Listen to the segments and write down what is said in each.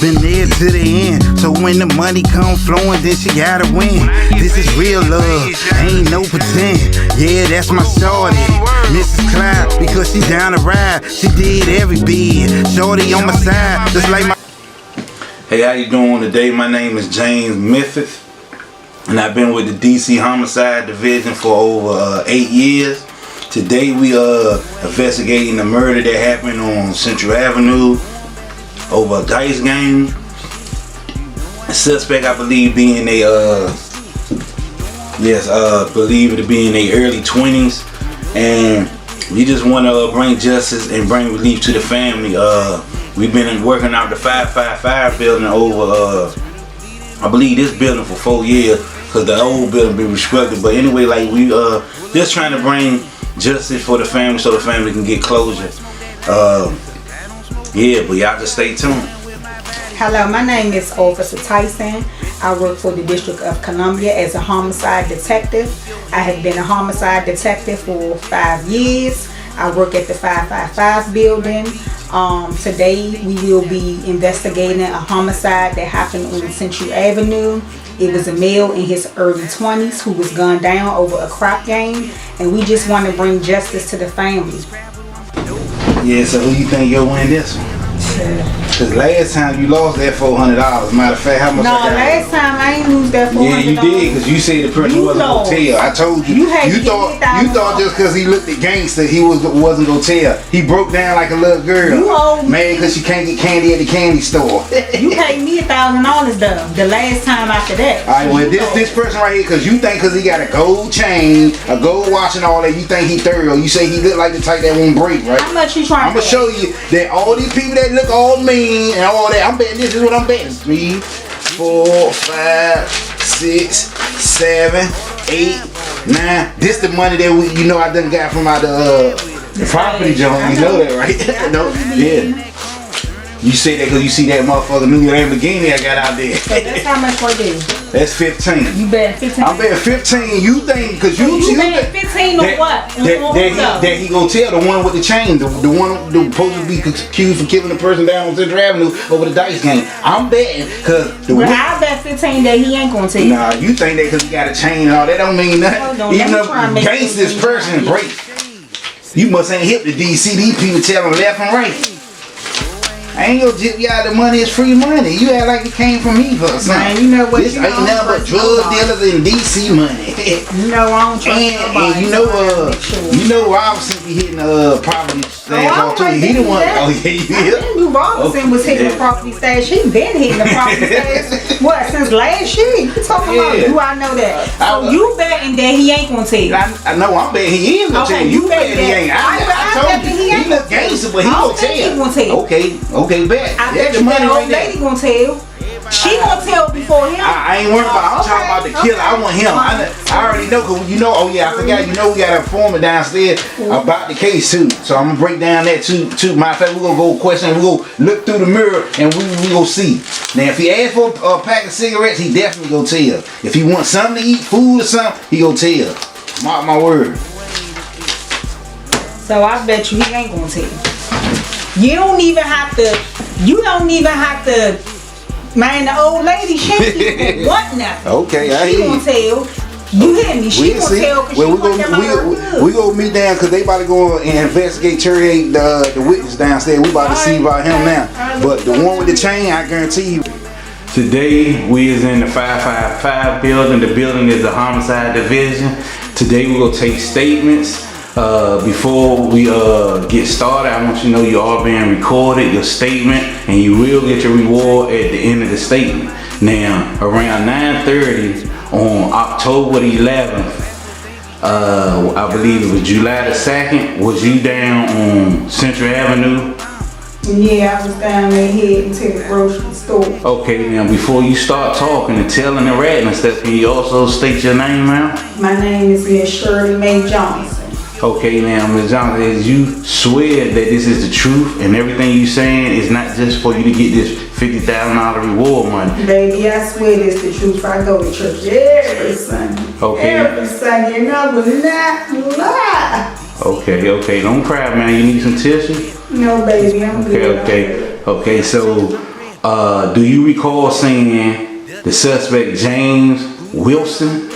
been there to the end. So when the money come flowing, then she gotta win. This is real love, ain't no pretend. Yeah, that's my shorty, Mrs. Clyde, because she down to ride. She did every bid, shorty on my side, just like my... Hey, how you doing today? My name is James Memphis, and I've been with the DC Homicide Division for over 8 years. Today we investigating the murder that happened on Central Avenue over a dice game. The suspect, I believe, being believe it to be in their early 20s, and we just want to bring justice and bring relief to the family. We've been working out the 555 building over, I believe, this building for 4 years, because the old building been restructured. But anyway, like we just trying to bring justice for the family so the family can get closure. Yeah, but y'all just stay tuned. Hello, my name is Officer TYSON. I work for the District of Columbia as a homicide detective. I have been a homicide detective for 5 years. I work at the 555 building. Today we will be investigating a homicide that happened on Central Avenue. It was a male in his early 20s who was gunned down over a crap game, and we just want to bring justice to the family. Yeah, so who you think you'll win this one? Cause last time you lost that $400. Matter of fact, how much? No, last time I ain't lose that $400. Yeah, you did, cause you said the person wasn't gonna tell. I told you. You thought just cause he looked at gangster, he wasn't gonna tell. He broke down like a little girl. Man, cause she can't get candy at the candy store. You paid me $1,000 though. The last time after that. All right, well this person right here, cause you think cause he got a gold chain, a gold watch and all that, you think he thorough. You say he look like the type that won't break, right? How much you trying? I'm gonna show you that all these people that look all mean and all that. I'm betting this is what I'm betting. 3, 4, 5, 6, 7, 8, 9. This the money that we, you know, I done got from out the property joint. You know that, right? No, yeah. You say that because you see that motherfucker new Lamborghini I got out there. So that's how much for this? That's 15. You bet 15. I'm betting 15. You think because you bet 15 on what? That he gonna tell the one with the chain, the one that supposed to be accused for killing the person down on Central Avenue over the dice game. I'm betting because I bet 15 that he ain't gonna tell. Nah, you think that because he got a chain and all that don't mean nothing. Even a gangster's person break. You must ain't hip to DC. These people tell them left and right. I ain't gonna give y'all the money, it's free money. You act like it came from me for something. Man, you know what? This ain't nothing but drug dealers in DC money. You know I don't trust and you know Robinson be hitting property stash off too. He the one. Oh yeah, I knew Robinson was hitting the property stash. He been hitting the property stash. What, since last year? You talking about? Do I know that? So you betting that he ain't gonna tell you? I know I'm betting he is gonna tell you. You betting he ain't. I told you he look gangster, but he gonna tell. Okay, bet. I bet you that old lady gonna tell. She gonna tell before him. I ain't worried about. I'm talking about the killer. I want him. I already know. Cause you know. Oh yeah, I forgot. You know we got a informant downstairs about the case too. So I'm gonna break down that too. Matter of fact, we gonna go question. We gonna look through the mirror and we gonna see. Now if he asks for a pack of cigarettes, he definitely gonna tell. If he wants something to eat, food or something, he gonna tell. Mark my word. So I bet you he ain't gonna tell. You don't even have to. Man, the old lady, she ain't want nothing. Okay, I hear you. She gonna tell. You hear me? She gonna tell because we gonna meet down because they about to go and investigate the witness downstairs. We about to see about him now. But the one with the chain, I guarantee you. Today we is in the 555 building. The building is the homicide division. Today we gonna take statements. Before we get started, I want you to know you are being recorded, your statement, and you will get your reward at the end of the statement. Now, around 9:30 on October the 11th, I believe it was July the 2nd, was you down on Central Avenue? Yeah, I was down there heading to the grocery store. Okay, now before you start talking and telling the rat and stuff, can you also state your name, ma'am? My name is Miss Shirley Mae Johnson. Okay, now, Ms. Johnson, as you swear that this is the truth and everything you saying is not just for you to get this $50,000 reward money. Baby, I swear this the truth. I go to church every Sunday. Okay. Every Sunday, and I will not lie. Okay, don't cry, man. You need some tissue? No, baby, I'm good. Okay, so Do you recall seeing the suspect James Wilson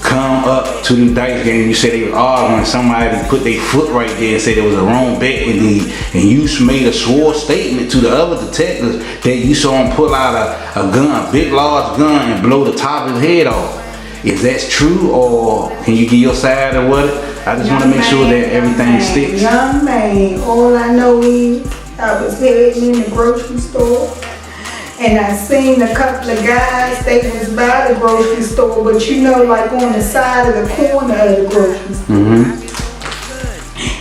come up to the dice game? You said they was arguing. Somebody put their foot right there and said it was a wrong bet, and you made a swore statement to the other detectives that you saw him pull out a gun, a big large gun, and blow the top of his head off. Is that true, or can you give your side of what? I just want to make sure that everything sticks. Young man, all I know is I was heading in the grocery store and I seen a couple of guys, they was by the grocery store, but you know, like on the side of the corner of the grocery store.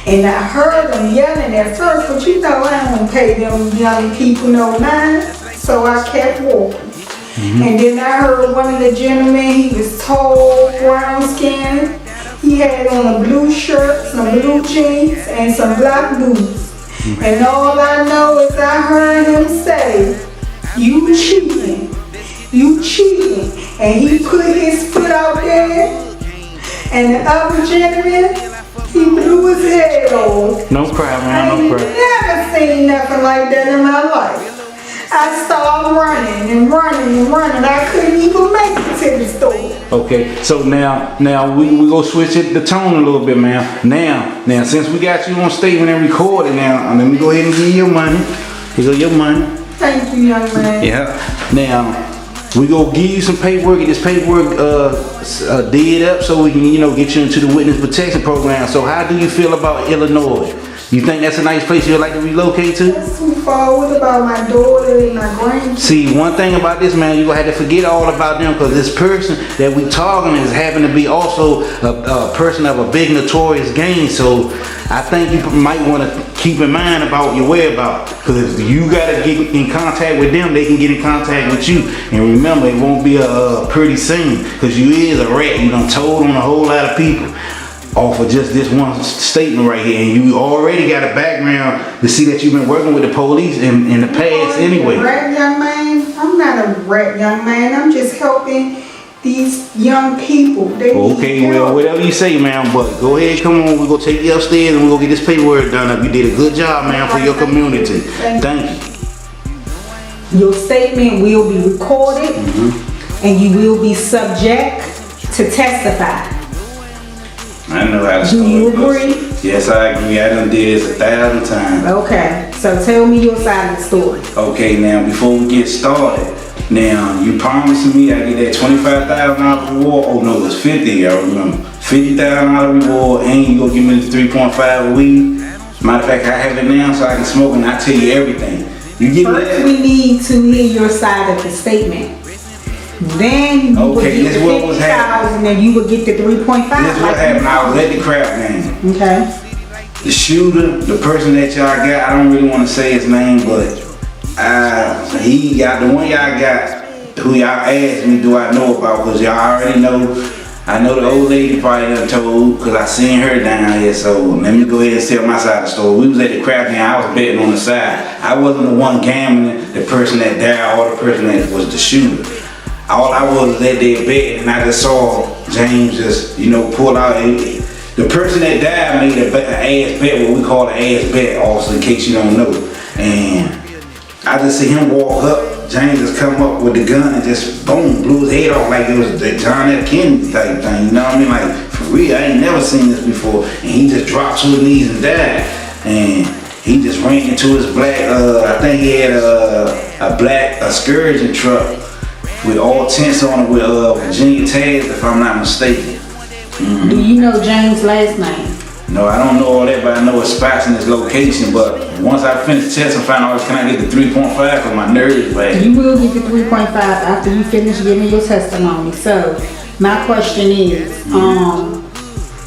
And I heard them yelling at first, but you know, I don't pay them young people no mind, so I kept walking. And then I heard one of the gentlemen, he was tall, brown skinned. He had on a blue shirt, some blue jeans, and some black boots. And all I know is I heard him say, "You cheating, you cheating." And he put his foot out there, and the other gentleman, he blew his head off. No cry, man, no cry. I ain't never seen nothing like that in my life. I started running and running and running. I couldn't even make it to the store. Okay, so now we go switch the tone a little bit, man. Now since we got you on statement and recorded, now let me go ahead and give you your money. Here go your money. Thank you, young man. Yeah. Now we go give you some paperwork. Get this paperwork did up so we can get you into the witness protection program. So how do you feel about Illinois? You think that's a nice place you'd like to relocate to? That's too far. What about my daughter and my grandkids? See, one thing about this, man, you're going to have to forget all about them, because this person that we talking is happen to be also a person of a big notorious gang. So I think you might want to keep in mind about your whereabouts, because if you got to get in contact with them, they can get in contact with you. And remember, it won't be a pretty scene, because you is a rat. You done told on a whole lot of people off of just this one statement right here, and you already got a background to see that you've been working with the police in the past anyway. Rat young man? I'm not a rat young man. I'm just helping these young people. They okay, well, whatever you say, man, but go ahead, come on, we're going to take you upstairs and we're going to get this paperwork done up. You did a good job, man, for your community. Thank you. Your statement will be recorded, and you will be subject to testify. I know how to do you agree? Yes, I agree. I done did this 1,000 times. Okay, so tell me your side of the story. Okay, now before we get started, now you promised me I get that $25,000 reward. Oh no, it was 50. I remember $50,000 reward, and you gonna give me the 3.5 of weed. Matter of fact, I have it now, so I can smoke, and I tell you everything. You get first, that? we need to hear your side of the statement. Then you would get the 50,000 and you would get the 3.5. This is what happened. I was at the crap game. Okay. The shooter, the person that y'all got, I don't really want to say his name, but he got the one y'all got, who y'all asked me, do I know about? Because y'all already know. I know the old lady probably done told, because I seen her down here. So let me go ahead and tell my side of the story. We was at the crap game. I was betting on the side. I wasn't the one gambling, the person that died or the person that was the shooter. All I was at there betting, and I just saw James just, pull out. The person that died made an ass bet, what we call an ass bet, also in case you don't know. And I just see him walk up. James just come up with the gun and just boom, blew his head off like it was the John F. Kennedy type thing. You know what I mean? Like, for real, I ain't never seen this before. And he just dropped to his knees and died. And he just ran into his black, I think he had a black excursion truck with all tents on it with Virginia tags, if I'm not mistaken. Do you know James' last name? No, I don't know all that, but I know his spots and his location. But once I finish testifying, can I get the 3.5 for my nerves back? You will get the 3.5 after you finish giving your testimony. So, my question is,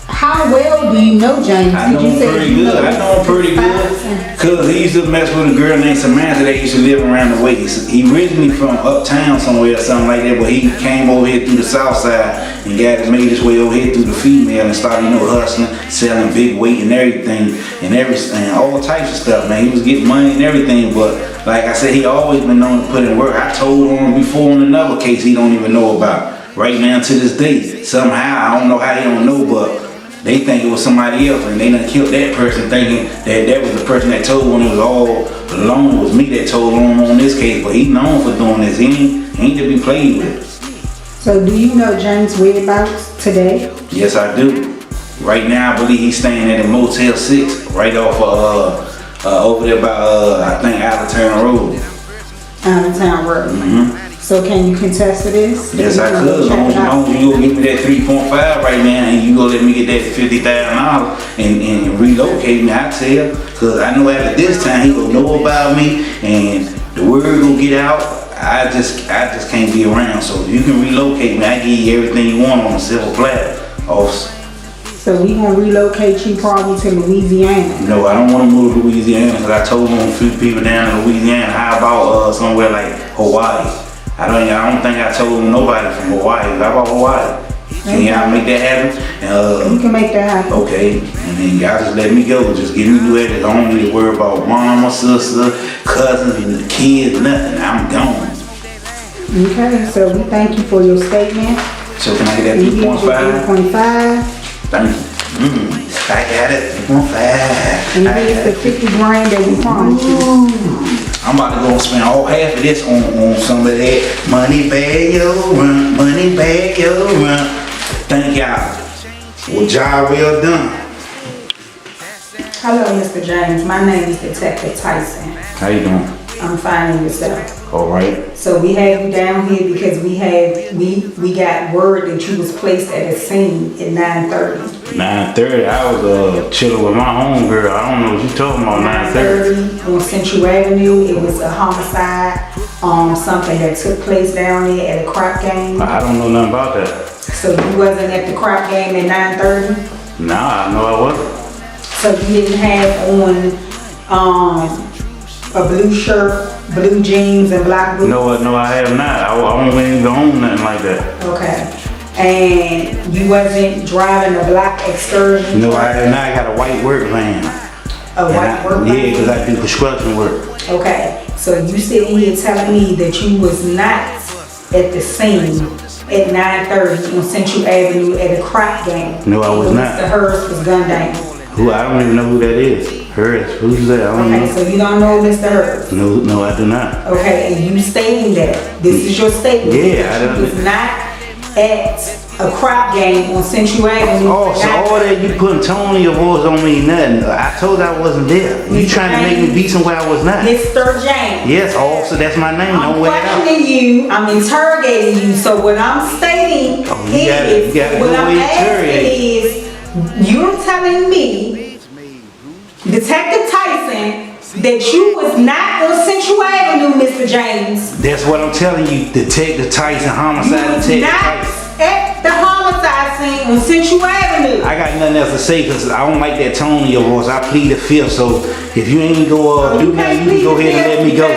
how well do you know James? I know him pretty good. I know him pretty good. Because he used to mess with a girl named Samantha that used to live around the way. He originally from uptown somewhere or something like that, but he came over here through the south side and made his way over here through the female and started, hustling, selling big weight and everything, and all types of stuff, man. He was getting money and everything, but like I said, he always been known to put in work. I told him before on another case he don't even know about. Right now to this day, somehow, I don't know how he don't know, but they think it was somebody else, and they done killed that person thinking that was the person that told when it was all alone. It was me that told him on this case, but he known for doing this. He ain't to be played with. So do you know James' whereabouts today? Yes, I do. Right now, I believe he's staying at a Motel 6, right off over there by I think Yelverton Road. Town Road. So can you contest to this? Yes, I could. As long as you go get me that 3.5 right now, and you go let me get that $50,000 and relocate me, I tell. Cause I know after this time he gonna know about me, and the word gonna get out. I just can't be around. So if you can relocate me, I give you everything you want on a silver platter. Also. So we gonna relocate you probably to Louisiana. No, I don't want to move to Louisiana because I told them a few people down in Louisiana. How about somewhere like Hawaii? I don't think I told them nobody from Hawaii. How about Hawaii? Can y'all make that happen? You can make that happen. Okay, and then y'all just let me go. Just give me the address. I don't need to worry about mama, sister, cousins, and the kids, nothing. I'm gone. Okay, so we thank you for your statement. So can I get that 3.5? 3.5. Thank you. I got it. 3.5. And here's the 50 grand that we promised you. I'm about to go spend half of this on some of that money bag your run, money bag your run. Thank y'all. Well, job well done. Hello, Mr. James. My name is Detective Tyson. How you doing? I'm fine, and yourself. All right. So we have you down here because we got word that you was placed at a scene at 9:30. 9:30. I was chilling with my homegirl. I don't know what you talking about. 9:30 on Central Avenue. It was a homicide. Something that took place down there at a crap game. I don't know nothing about that. So you wasn't at the crap game at 9:30? Nah, I know I wasn't. So you didn't have on a blue shirt, blue jeans, and black boots? No, I have not. I won't even go home nothing like that. Okay. And you wasn't driving a black excursion? No, I have not. I got a white work van. A white work van? Yeah, because I do construction work. Okay. So you sitting here telling me that you was not at the scene at 9:30 on Central Avenue at a crack game? No, I was not. Mr. Hurst was gunned down. Who? I don't even know who that is. Hurst? Who's that? I don't know. Okay, so you don't know Mr. Hurst? No, I do not. Okay, and you stating that. This is your statement. Yeah, I don't. You was not at a crop game on Central Avenue. Oh, so all that you putting tone in your voice don't mean nothing. I told you I wasn't there. You trying to make me be somewhere I was not. Mr. James. Yes, officer, that's my name. Don't wear it out. I'm questioning you. I'm interrogating you. So what I'm stating is, what I'm asking is, you're telling me, Detective Tyson, that you was not on Central Avenue, Mr. James. That's what I'm telling you, Detective Tyson, homicide detective Tyson. At the homicide scene on Central Avenue. I got nothing else to say because I don't like that tone in your voice. I plead the fifth. So if you ain't go do nothing, you can go ahead and let me go.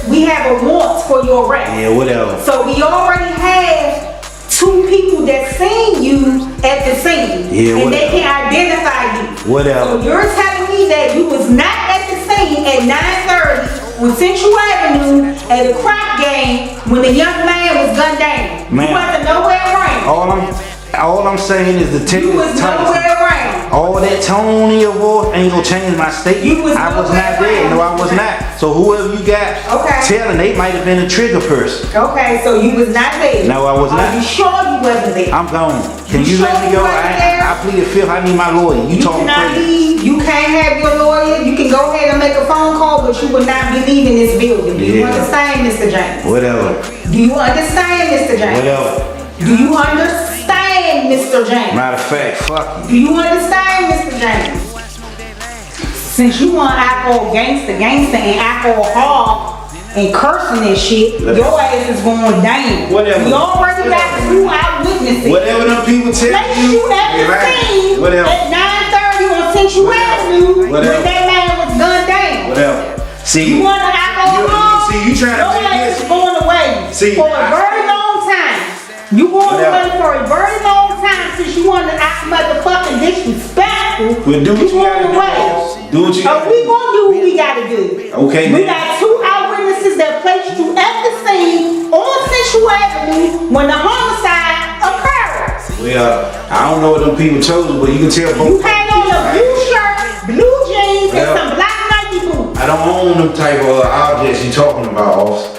We have a warrant for your arrest. Yeah, whatever. So we already have 2 people that seen you at the scene. Yeah, and they can identify you. Whatever. So you're telling me that you was not at the scene at 9:30 on Central Avenue at a crop game when the young man was gunned down. You wasn't nowhere around. All I'm saying is Detective You was Tyson. nowhere around. All that tone in your voice ain't gonna change my statement. I was not there. No, I was not. So whoever you got telling, they might have been a trigger person. Okay, so you was not there. No, I was not. Are you sure you wasn't there? I'm gone. Can you let me go? I plead the fifth. I need my lawyer. You talking crazy. You can't have your lawyer. You can go ahead and make a phone call, but you will not be leaving this building. Do you understand, Mr. James? Whatever. Do you understand, Mr. James? Whatever. Do you understand, Mr. James? Matter of fact, fuck you. Do you understand, Mr. James? Since you want alcohol gangster, and alcohol and cursing and shit, your ass is going down. Whatever. We already got 2 eyewitnesses. Whatever them people tell Place you at the scene at 9:30 on Central Avenue when that man was gunned down. Whatever. See, you want the alcohol? See, you trying to your take ass this. is going away for a very long time. You going away for a very long time since you want to act motherfucking disrespectful. Well, do what you gotta do. Do what you gotta do. We gonna do what we gotta do. Okay, we got 2 eyewitnesses that placed you at the scene on Central Avenue when the homicide occurred. Well, I don't know what them people chose, but you can tell both. You had on a blue shirt, blue jeans, and some black Nike boots. I don't own them type of objects you talking about, officer.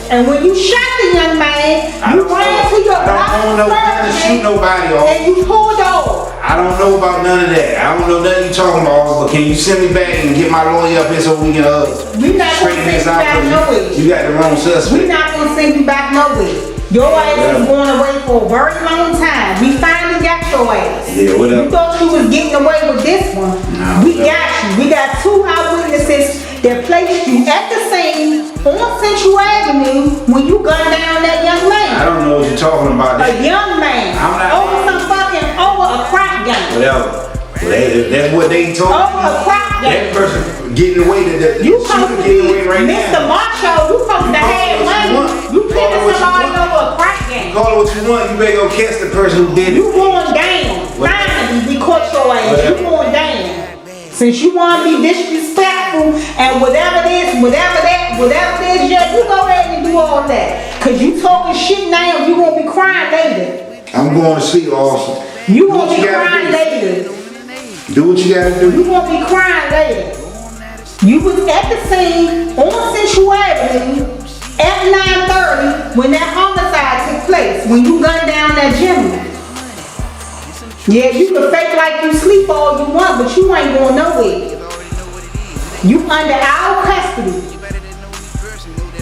And when you shot the young man, you ran to your I don't know nothing to shoot nobody, officer. and you pulled off. I don't know about none of that. I don't know nothing you talking about, but can you send me back and get my lawyer up here so we can We not gonna send you back nowhere. You got the wrong suspect. We not gonna send you back nowhere. Your ass was going away for a very long time. We finally got your ass. Yeah, what up? You thought you was getting away with this one. No, We got you. We got 2 eyewitnesses that placed you at the scene on Central Avenue when you gunned down that young man. I don't know what you're talking about. A young man. I'm not- Over a crack game. Whatever. Well, that's what they told me. Over a crack game. That person getting away to You supposed to getting be away right Mr. now. Macho. You supposed to have money. You picking somebody over a crack game. Call it what you want. You better go catch the person who did it. You going down. Finally, we caught your ass. You going down. Since you want to be disrespectful and whatever this, whatever that, whatever this, yeah, you go ahead and do all that. Cause you talking shit now, you gonna be crying later. I'm going to sleep, officer. You gonna be crying later. Do what you gotta do. You gonna be crying later. You was at the scene on Central Avenue at 9:30 when that homicide took place, when you gunned down that gentleman. Yeah, you can fake like you sleep all you want, but you ain't going nowhere. You under our custody.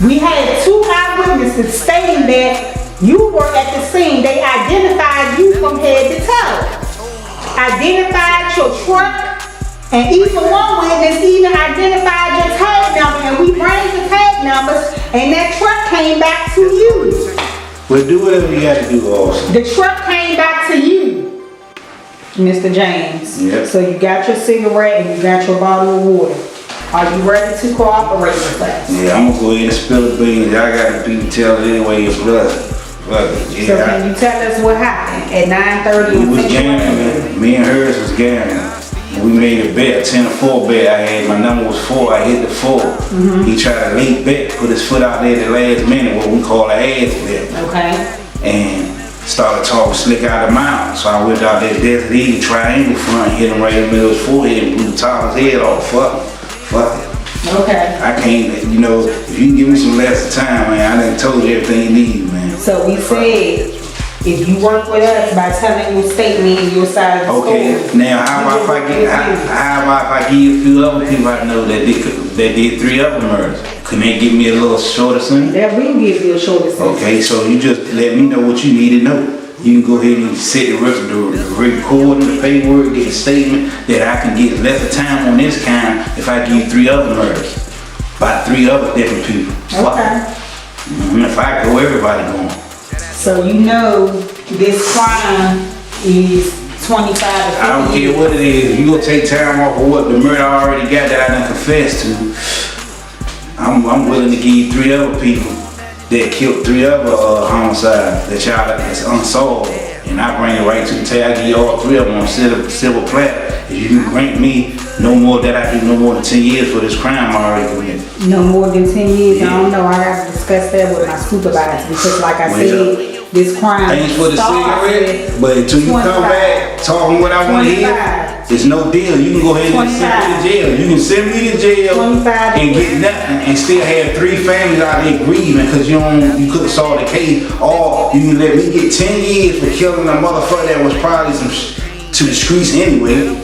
We had 2 eyewitnesses stating that you were at the scene. They identified you from head to toe. Identified your truck, and even one witness even identified your tag number, and we ran the tag numbers, and that truck came back to you. Well, do whatever you gotta do, officer. The truck came back to you, Mr. James. Yep. So you got your cigarette and you got your bottle of water. Are you ready to cooperate with us? Yeah, I'm gonna go ahead and spill the beans. I got to be tell it anyway, your brother. Yeah, So can you tell us what happened at 9:30 we on was Central Avenue? gambling. Me and hers was gambling. We made a bet, 10-4 bet. I had my number was 4. I hit the 4. He tried to late bet, put his foot out there at the last minute, what we call an ass bet, Okay. and started talking slick out of the mouth. So I whipped out that Desert Eagle triangle front, hit him right in the middle of his forehead, and blew the top of his head off. Fuck it. Okay. I can't, you know, if you can give me some less time, man, I done told you everything you need, man. So we said, if you work with us by telling your statement and your side of the Okay, story. now how about if I give you a few other people I know that did 3 other murders? Can they give me a little shorter sentence? Yeah, we can give you a shorter sentence. Okay, so you just let me know what you need to know. You can go ahead and set the recording, the paperwork, get a statement that I can get lesser time on this kind if I give you 3 other murders by 3 other different people. Okay. If I go, everybody going. So you know this crime is 25 to 50 I don't care years. what it is. You gonna take time off of what the murder I already got that I done confessed to. I'm willing to give you 3 other people that killed 3 other homicides that y'all that's unsolved, and I bring it right to the table. I give you all 3 of them on silver platter. If you can grant me no more that I do no more than 10 years for this crime I already committed. No more than 10 years. I don't know. I have to discuss that with my supervisor because, like I said, this crime. Thanks for the cigarette, but until you come back talking what I want to hear, it's no deal. You can go ahead and send me to jail. You can send me to jail and get nothing and still have 3 families out there grieving because you could have solved the case. Or you can let me get 10 years for killing a motherfucker that was probably to the streets anyway.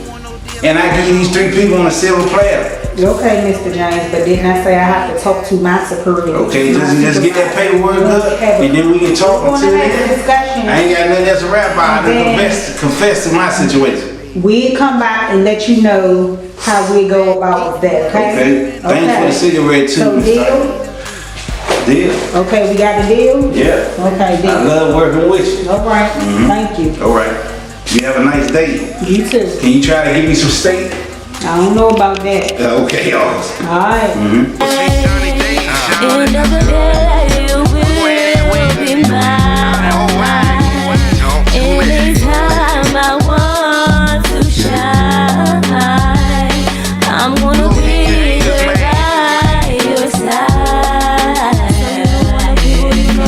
And I give you these 3 people on a silver platter. Okay, Mr. James, but didn't I say I have to talk to my superior? Okay, just get that paperwork good, and then we can talk until then. I ain't got nothing else to rap about. I done confess to my situation. We'll come back and let you know how we go about that, okay? Okay, thanks for the cigarette too. So deal? Deal. Okay, we got a deal? Yeah. Okay, deal. I love working with you. All right, thank you. All right. You have a nice day. You too. Can you try to give me some steak? I don't know about that. Okay, awesome. All right. End of the day.